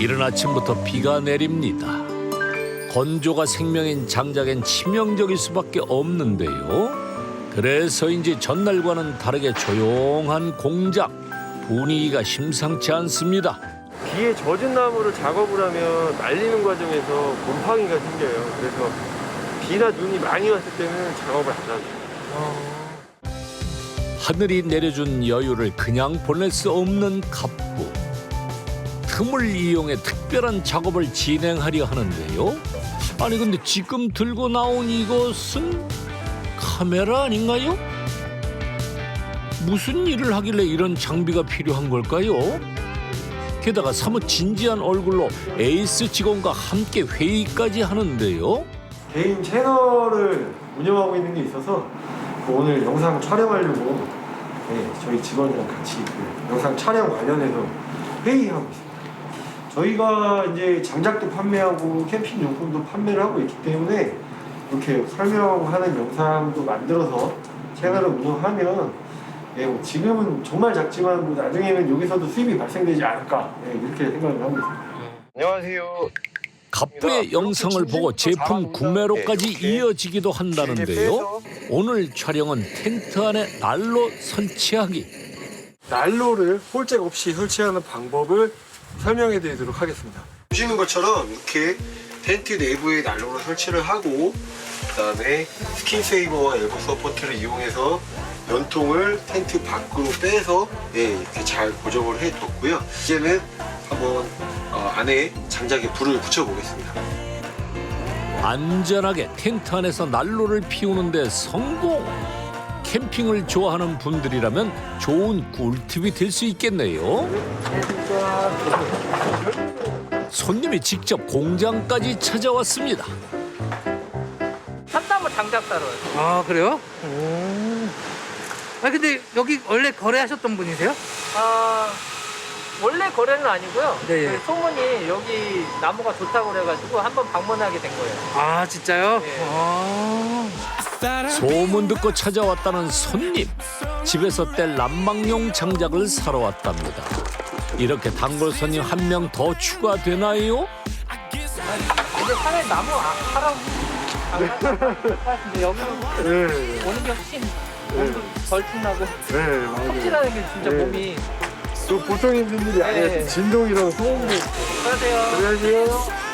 이른 아침부터 비가 내립니다. 건조가 생명인 장작엔 치명적일 수밖에 없는데요. 그래서인지 전날과는 다르게 조용한 공장. 분위기가 심상치 않습니다. 비에 젖은 나무를 작업을 하면 말리는 과정에서 곰팡이가 생겨요. 그래서 비나 눈이 많이 왔을 때는 작업을 안 하죠. 하늘이 내려준 여유를 그냥 보낼 수 없는 갑부. 틈을 이용해 특별한 작업을 진행하려 하는데요. 아니 근데 지금 들고 나온 이것은 카메라 아닌가요? 무슨 일을 하길래 이런 장비가 필요한 걸까요? 게다가 사뭇 진지한 얼굴로 에이스 직원과 함께 회의까지 하는데요. 개인 채널을 운영하고 있는 게 있어서 오늘 영상 촬영하려고 저희 직원이랑 같이 영상 촬영 관련해서 회의하고 있습니다. 저희가 이제 장작도 판매하고 캠핑 용품도 판매를 하고 있기 때문에 이렇게 설명하는 영상도 만들어서 채널을 운영하면 뭐 지금은 정말 작지만 뭐 나중에는 여기서도 수입이 발생되지 않을까 이렇게 생각을 하고 있습니다. 안녕하세요. 갑부의 영상을 보고 제품 구매로까지 이어지기도 한다는데요. 오늘 촬영은 텐트 안에 난로 설치하기. 난로를 홀짝 없이 설치하는 방법을 설명해 드리도록 하겠습니다. 보시는 것처럼 이렇게 텐트 내부에 난로를 설치를 하고 그다음에 스킨세이버와 엘보 서포트를 이용해서 연통을 텐트 밖으로 빼서 이렇게 잘 고정을 해뒀고요. 이제는 한번 안에 장작에 불을 붙여보겠습니다. 안전하게 텐트 안에서 난로를 피우는데 성공! 캠핑을 좋아하는 분들이라면 좋은 꿀팁이 될 수 있겠네요. 손님이 직접 공장까지 찾아왔습니다. 참나무 장작 따러. 아 그래요? 아 근데 여기 원래 거래하셨던 분이세요? 원래 거래는 아니고요. 네, 예. 그 소문이 여기 나무가 좋다고 그래가지고 한번 방문하게 된 거예요. 아 진짜요? 네. 아. 소문 듣고 찾아왔다는 손님. 집에서 뗄 난방용 장작을 사러 왔답니다. 이렇게 단골 손님 한 명 더 추가되나요? 근데 차라리 나무 하라고 근데 여기로 오는 게 훨씬 몸도 덜 튀나고 섭질하는 게 진짜 몸이. 또 보통 분들이 아니에요. 네. 진동이랑 소음도. 안녕하세요. 안녕하세요.